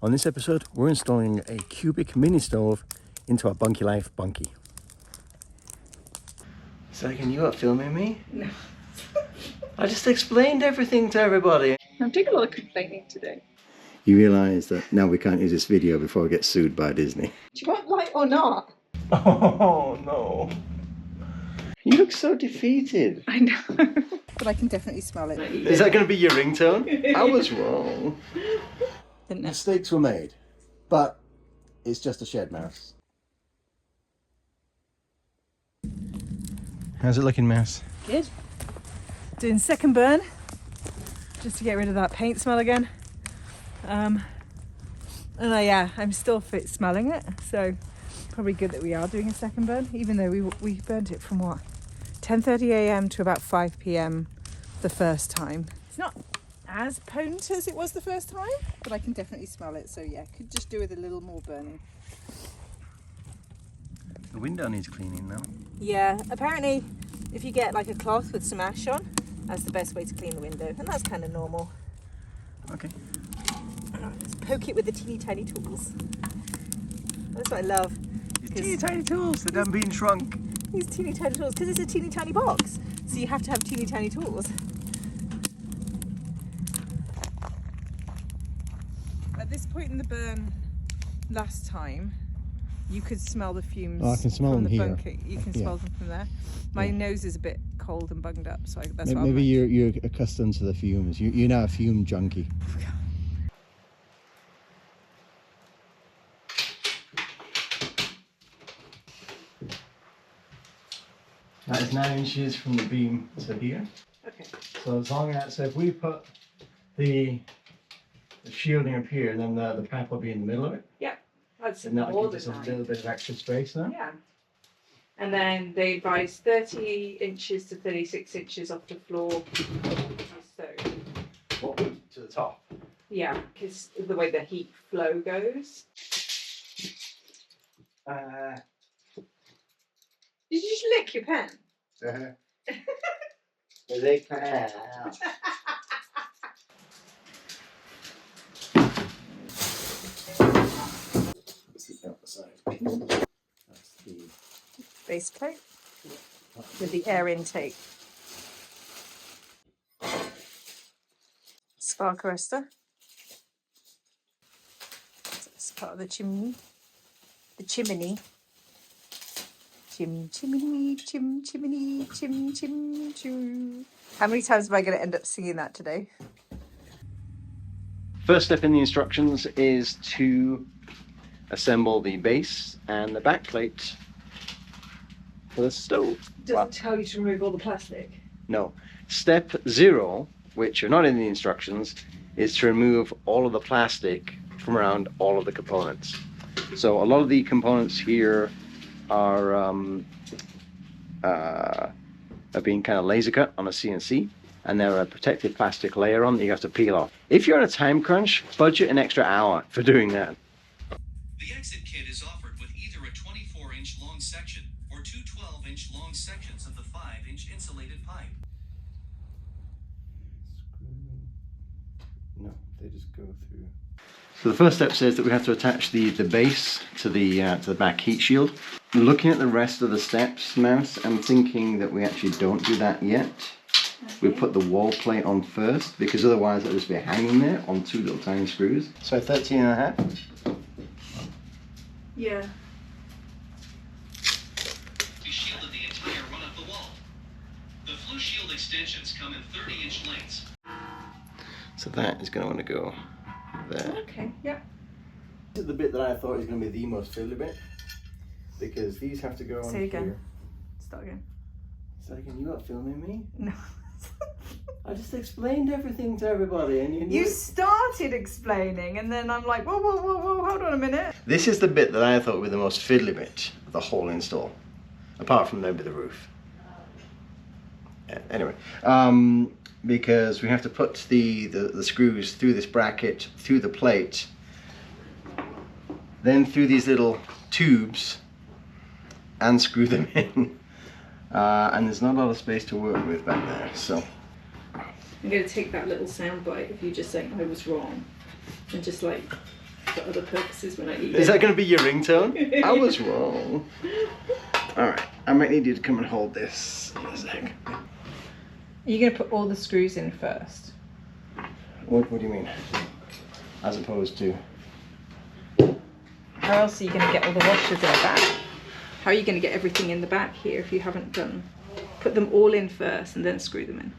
On this episode, we're installing a cubic mini stove into our Bunkielife Bunkie. Second, you are filming me? No. I just explained everything to everybody. I'm doing a lot of complaining today. You realise that now we can't use this video before we get sued by Disney. Do you want light or not? Oh no. You look so defeated. I know. But I can definitely smell it. Is that going to be your ringtone? I was wrong. Didn't it? Mistakes were made, but it's just a shed mouse. How's it looking, mouse? Good. Doing second burn, just to get rid of that paint smell again. And I'm still smelling it, so probably good that we are doing a second burn, even though we burnt it from what, 10:30 a.m. to about 5 p.m. the first time. It's not as potent as it was the first time, but I can definitely smell it, so yeah, could just do with a little more burning. The window needs cleaning now. Yeah, apparently if you get like a cloth with some ash on, that's the best way to clean the window, and that's kind of normal. Okay. Let's poke it with the teeny tiny tools. That's what I love. Teeny tiny tools that haven't been shrunk. These teeny tiny tools, because it's a teeny tiny box, so you have to have teeny tiny tools. At this point in the burn last time, you could smell the fumes. Oh, I can smell from them the here. bunker. You can smell them from there. My nose is a bit cold and bunged up, so that's why Maybe you're accustomed to the fumes. You're now a fume junkie. That is 9 inches from the beam to here. Okay. So as long as, so if we put the shielding up here, then the pipe will be in the middle of it. Yeah. That's And that'll more give us than a 9. little bit of extra space now. Yeah. And then they advise 30 inches to 36 inches off the floor. So, What, to the top? yeah, because the way the heat flow goes. Did you just lick your pen? Lick my That's the Base plate with the air intake. Spark arrestor. That's part of the chimney. The chimney. Chimney, chimney, chim. How many times am I going to end up singing that today? First step in the instructions is to assemble the base and the back plate for the stove. Doesn't tell you to remove all the plastic. No. Step 0, which are not in the instructions, is to remove all of the plastic from around all of the components. So a lot of the components here are being kind of laser cut on a CNC, and there are a protective plastic layer on that you have to peel off. If you're on a time crunch, budget an extra hour for doing that. The exit kit is offered with either a 24-inch long section or two 12-inch long sections of the 5-inch insulated pipe. No, they just go through. So the first step says that we have to attach the base to the back heat shield. Looking at the rest of the steps, Mouse, I'm thinking that we actually don't do that yet. Okay. We put the wall plate on first, because otherwise it'll just be hanging there on 2 little tiny screws. So 13.5. Yeah. We shielded the entire run of the wall. The flue shield extensions come in 30-inch lengths. So that is going to want to go there. Okay, yeah. This is the bit that I thought was going to be the most fiddly bit, because these have to go on Say again. here. Start again. So again, you not filming me? No. I just explained everything to everybody, and you knew You it. started explaining, and then I'm like, whoa, hold on a minute. This is the bit that I thought would be the most fiddly bit of the whole install, apart from maybe the roof. Yeah, anyway, because we have to put the screws through this bracket, through the plate, then through these little tubes, and screw them in. And there's not a lot of space to work with back there, so. I'm going to take that little sound bite of you just saying I was wrong and just like for other purposes when I eat Is it. that going to be your ringtone? I was wrong. Alright, I might need you to come and hold this in a sec. Are you going to put all the screws in first? What do you mean? As opposed to? How else are you going to get all the washers in the back? How are you going to get everything in the back here if you haven't done? Put them all in first and then screw them in.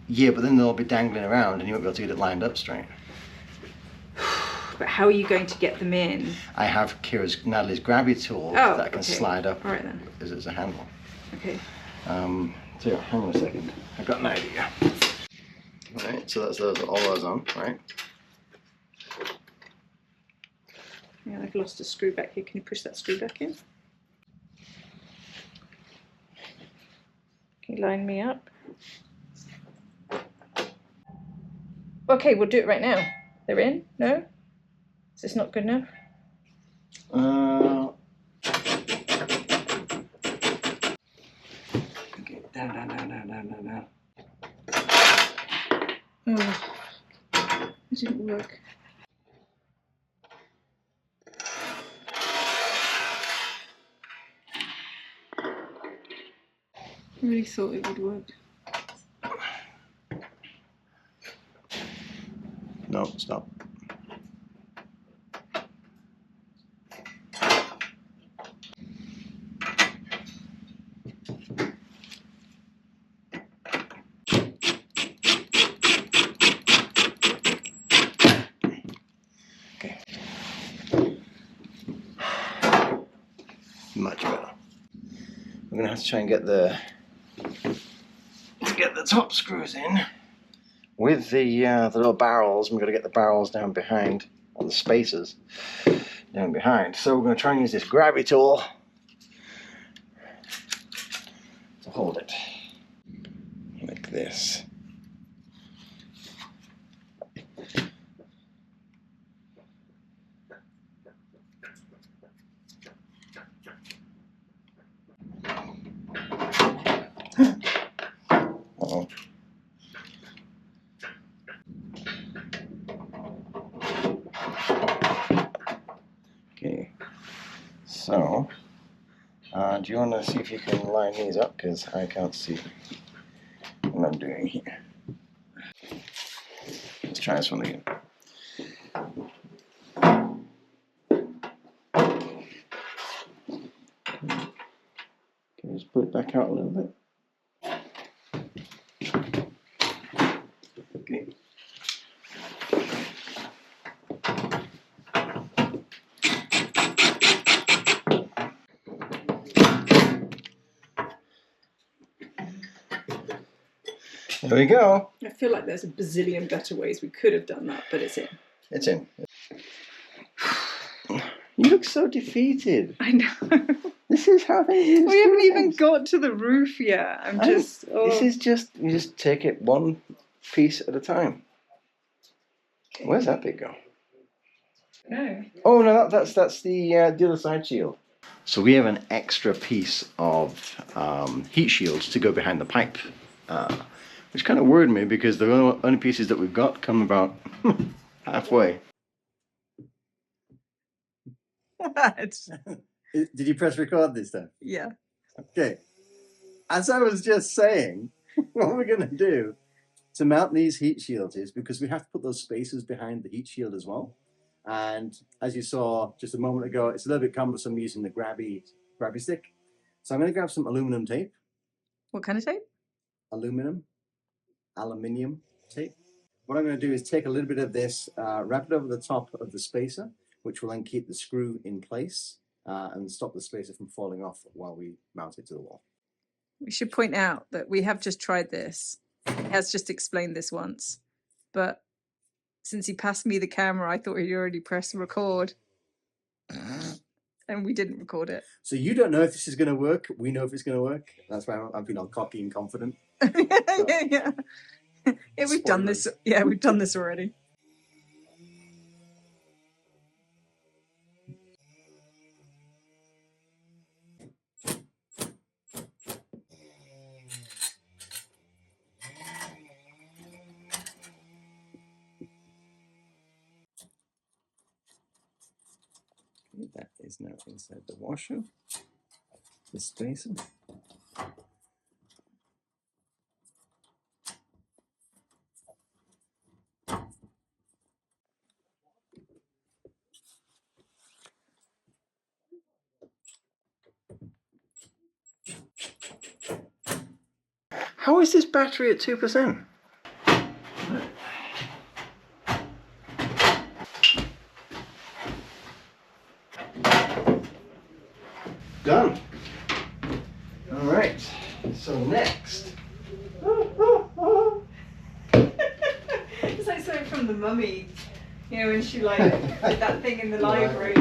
Yeah, but then they'll be dangling around and you won't be able to get it lined up straight. But how are you going to get them in? I have Natalie's grabby tool that I can slide up. All right then. As a handle. Okay. So yeah, hang on a second. I've got an idea. Alright, so that's all those on, right? Yeah, I've lost a screw back here. Can you push that screw back in? Can you line me up? Okay, we'll do it right now. They're in? No? Is this not good enough? Okay, down. Oh, it didn't work. I really thought it would work. No, stop. Okay. Much better. We're gonna have to try and get the top screws in with the little barrels. We've got to get the barrels down behind on the spacers down behind. So we're going to try and use this grabby tool to hold it like this. Uh-oh. Okay, so do you want to see if you can line these up, because I can't see what I'm doing here. Let's try this one again. Can you just put it back out a little bit? Okay. There we go. I feel like there's a bazillion better ways we could have done that, but it's in. It's in. You look so defeated. I know. This is how they use We haven't even got to the roof yet. This is just, you just take it one piece at a time. Where's that bit go? No. Oh no, that's the other side shield. So we have an extra piece of heat shields to go behind the pipe, which kind of worried me because the only pieces that we've got come about halfway. What? Did you press record this time? Yeah. Okay. As I was just saying, what we're going to do to mount these heat shields is, because we have to put those spacers behind the heat shield as well. And as you saw just a moment ago, it's a little bit cumbersome using the grabby stick. So I'm going to grab some aluminum tape. What kind of tape? Aluminium tape. What I'm going to do is take a little bit of this, wrap it over the top of the spacer, which will then keep the screw in place and stop the spacer from falling off while we mount it to the wall. We should point out that we have just tried this. He has just explained this once, but since he passed me the camera, I thought he'd already pressed record. And we didn't record it. So you don't know if this is going to work. We know if it's going to work. That's why I'm feeling all cocky and confident. Yeah, we've done this. Yeah, we've done this already. That is now inside the washer. The spacer. How is this battery at 2%? Done. All right. So next. It's like something from The Mummy, you know, when she like did that thing in the library.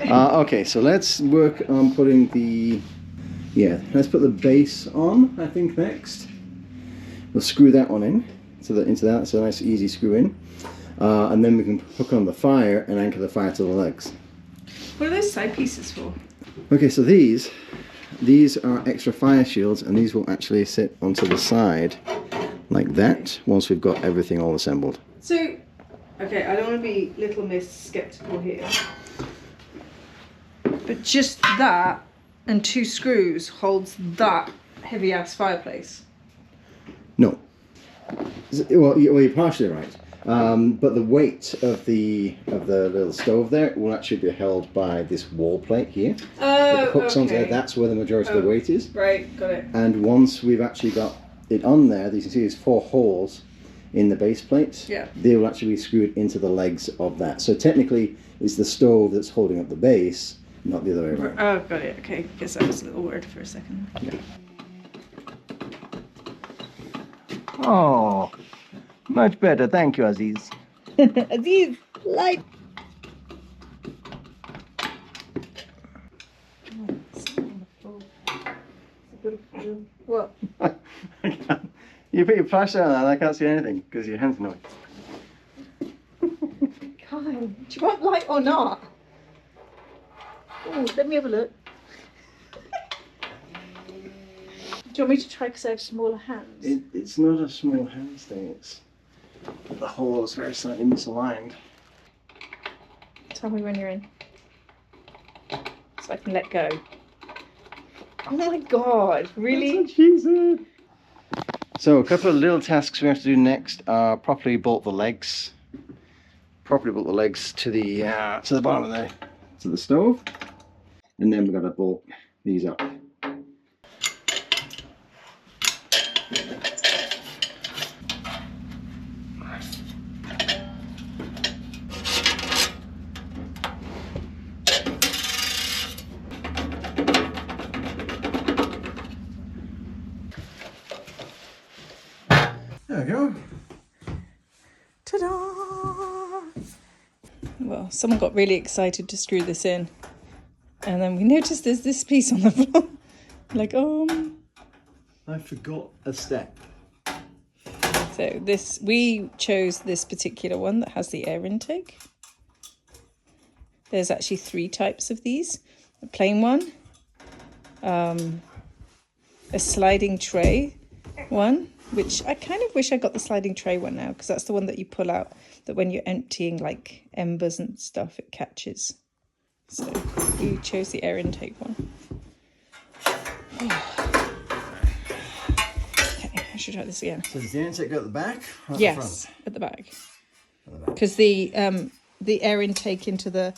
Okay, so let's work on putting the, let's put the base on, I think, next. We'll screw that one in, so that into that, it's a nice easy screw in. And then we can hook on the fire and anchor the fire to the legs. What are those side pieces for? Okay, so these are extra fire shields, and these will actually sit onto the side like that once we've got everything all assembled. So, okay, I don't want to be Little Miss skeptical here, but just that and 2 screws holds that heavy ass fireplace. No. Well, you're partially right. But the weight of the little stove there will actually be held by this wall plate here. Oh, it hooks onto there. okay. That's where the majority of the weight is. Right, got it. And once we've actually got it on there, you can see there's 4 holes in the base plate. Yeah. They will actually be screwed into the legs of that. So technically, it's the stove that's holding up the base, not the other way around. Oh, got it. Okay, guess I was a little worried for a second. Yeah. Oh, much better. Thank you, Aziz. Aziz, light. What? You put your flashlight on and I can't see anything because your hands know it. God, do you want light or not? Oh, let me have a look. Do you want me to try because I have smaller hands? It's not a small hand thing, it's the hole is very slightly misaligned. Tell me when you're in. So I can let go. Oh my god, really? That's what she said. So a couple of little tasks we have to do next are properly bolt the legs. Properly bolt the legs to the bottom of the stove. And then we've got to bolt these up. There we go. Ta-da! Well, someone got really excited to screw this in. And then we noticed there's this piece on the floor. Like, I forgot a step. So we chose this particular one that has the air intake. There's actually 3 types of these. A plain one, a sliding tray one, which I kind of wish I got the sliding tray one now, because that's the one that you pull out, that when you're emptying like embers and stuff, it catches. So we chose the air intake one. Okay, I should try this again. So does the intake go at the back or at Yes, at the back. Because the air intake into the,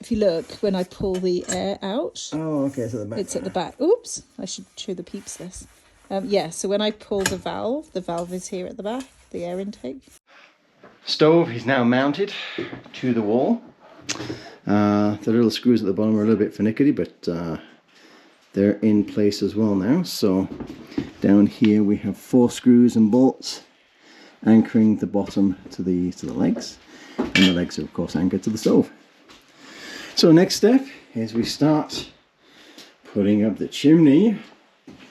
if you look, when I pull the air out, Oh, okay, it's at the back. it's at the back. Oops, I should show the peeps this. Yeah, so when I pull the valve is here at the back, the air intake. Stove is now mounted to the wall. The little screws at the bottom are a little bit finicky, but they're in place as well now. So down here we have 4 screws and bolts anchoring the bottom to the legs, and the legs are of course anchored to the stove. So next step is we start putting up the chimney.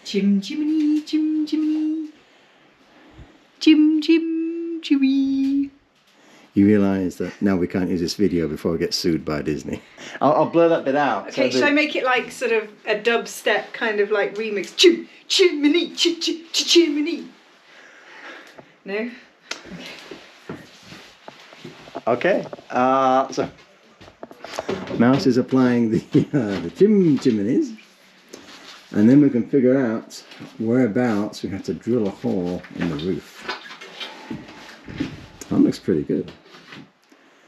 Chimney, chimney. Chimney. You realise that now we can't use this video before we get sued by Disney. I'll blur that bit out. Okay, so should I make it like sort of a dubstep kind of like remix? Chimney, chimney. No? Okay. So Mouse is applying the chimneys, and then we can figure out whereabouts we have to drill a hole in the roof. That looks pretty good.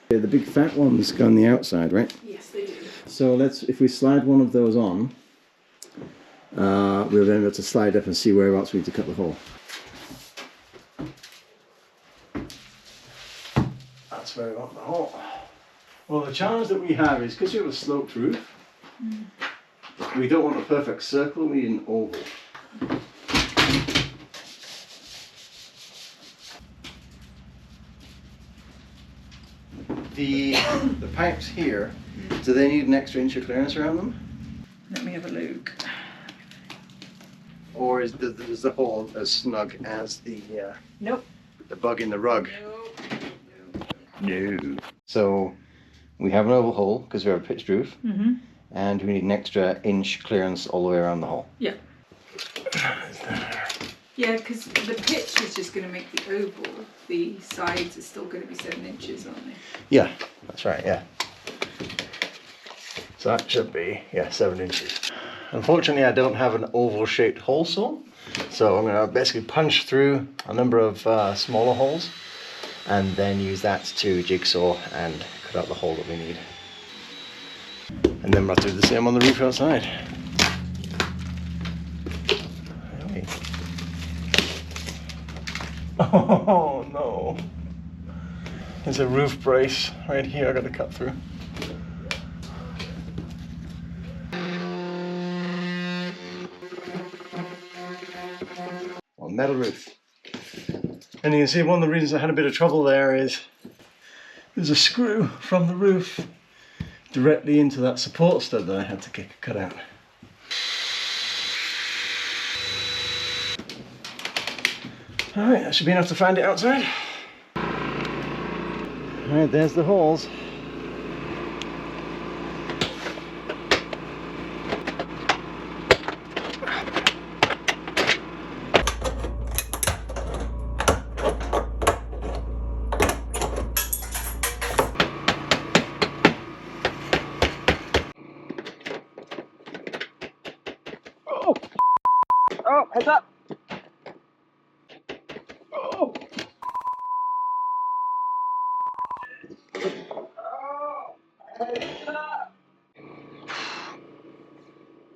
Yeah, the big fat ones go on the outside, right? Yes, they do. So if we slide one of those on, we'll then be able to slide up and see whereabouts we need to cut the hole. That's where we want the hole. Well, the challenge that we have is because we have a sloped roof, we don't want a perfect circle, we need an oval. The pipes here, do they need an extra inch of clearance around them? Let me have a look. Or is the hole as snug as the Nope. the bug in the rug? Nope. No. So we have an oval hole because we have a pitched roof, and we need an extra inch clearance all the way around the hole. Yeah. Yeah, because the pitch is just going to make the oval. The sides are still going to be 7 inches, aren't they? Yeah, that's right, yeah. So that should be, 7 inches. Unfortunately, I don't have an oval-shaped hole saw, so I'm going to basically punch through a number of smaller holes, and then use that to jigsaw and cut out the hole that we need. And then we'll have to do the same on the roof outside. Oh no. There's a roof brace right here I gotta cut through. Well, metal roof. And you can see one of the reasons I had a bit of trouble there is there's a screw from the roof directly into that support stud that I had to cut out. Alright, that should be enough to find it outside. Alright, there's the holes. Oh! Oh, heads up! Oh!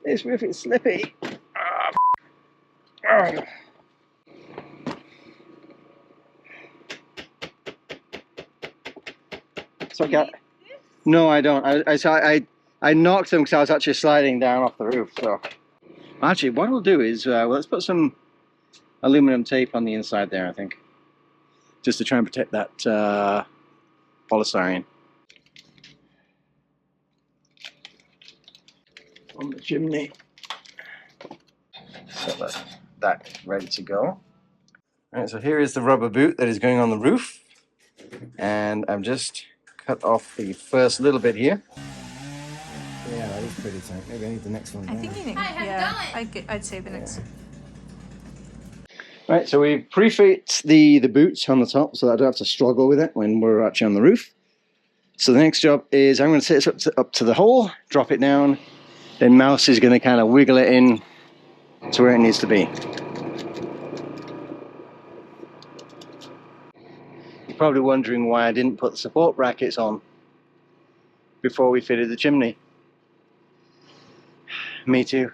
This roof is slippy. So no, I don't. I knocked them because I was actually sliding down off the roof. So actually, what we'll do is let's put some aluminum tape on the inside there. I think just to try and protect that polystyrene on the chimney. So that's ready to go. All right, so here is the rubber boot that is going on the roof, and I've just cut off the first little bit here. Yeah, that is pretty tight. Maybe I need the next one. I think you need, I'd say the next. Right, so we pre-fit the boots on the top so that I don't have to struggle with it when we're actually on the roof. So the next job is I'm going to set it up to the hole, drop it down, then Mouse is going to kind of wiggle it in to where it needs to be. You're probably wondering why I didn't put the support brackets on before we fitted the chimney. Me too.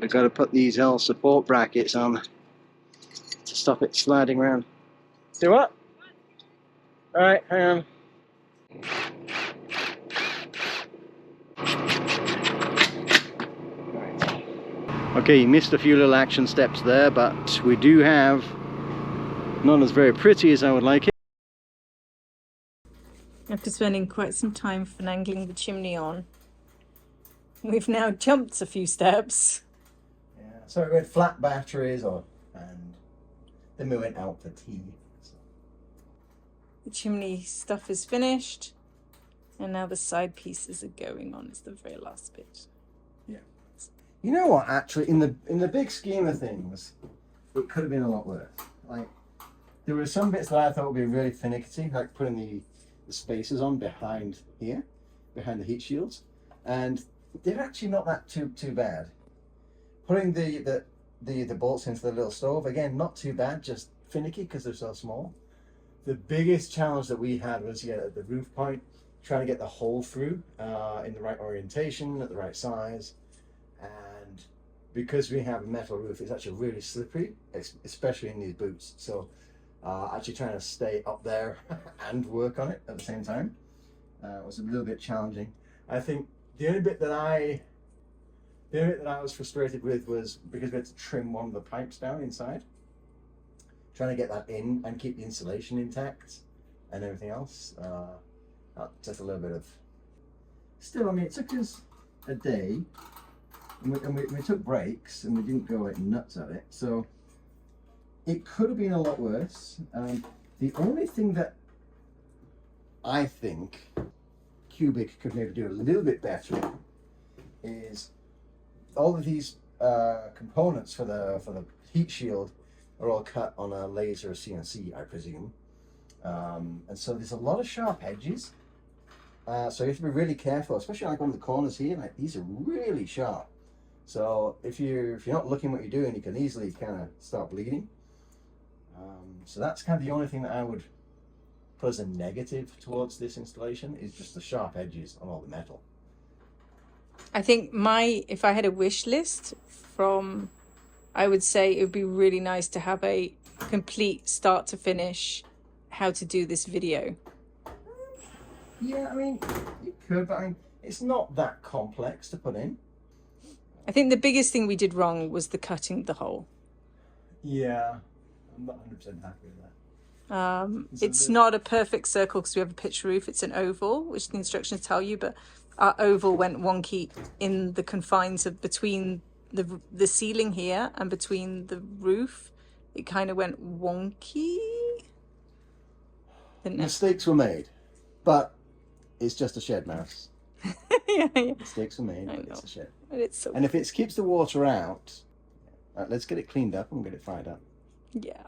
I've got to put these L support brackets on to stop it sliding around. Do what? Alright, hang on. Okay, you missed a few little action steps there, but we do have not as very pretty as I would like it. After spending quite some time finagling the chimney on, we've now jumped a few steps. Yeah, so we went flat batteries and then we went out for tea. So. The chimney stuff is finished, and now the side pieces are going on. It's the very last bit. Yeah. You know what? Actually, in the big scheme of things, it could have been a lot worse. Like, there were some bits that I thought would be really finicky, like putting the spacers on behind here, behind the heat shields, and they're actually not that too bad. Putting the bolts into the little stove, again, not too bad, just finicky because they're so small. The biggest challenge that we had was at the roof point, trying to get the hole through in the right orientation, at the right size, and because we have a metal roof, it's actually really slippery, especially in these boots. So actually trying to stay up there and work on it at the same time was a little bit challenging. I think the only bit that I was frustrated with was because we had to trim one of the pipes down inside, trying to get that in and keep the insulation intact and everything else. Just a little bit of, still, I mean, it took us a day, and we took breaks and we didn't go like nuts at it, so it could have been a lot worse. The only thing that I think Cubic could maybe do a little bit better is all of these components for the heat shield are all cut on a laser CNC, I presume, and so there's a lot of sharp edges. So you have to be really careful, especially like on the corners here. Like, these are really sharp. So if you're not looking what you're doing, you can easily kind of start bleeding. So that's kind of the only thing that I would put as a negative towards this installation, is just the sharp edges on all the metal. I think if I had a wish list I would say it would be really nice to have a complete start to finish how to do this video. Yeah, I mean, you could, but I mean, it's not that complex to put in. I think the biggest thing we did wrong was the cutting the hole. Yeah, I'm not 100% happy with that. It's not a perfect circle because we have a pitched roof. It's an oval, which the instructions tell you, but our oval went wonky in the confines of between the ceiling here and between the roof. It kind of went wonky. Mistakes were made, but it's just a shed, Mouse. yeah. Mistakes were made, but it's a shed. But it's so... And if it keeps the water out, let's get it cleaned up and get it fired up. Yeah.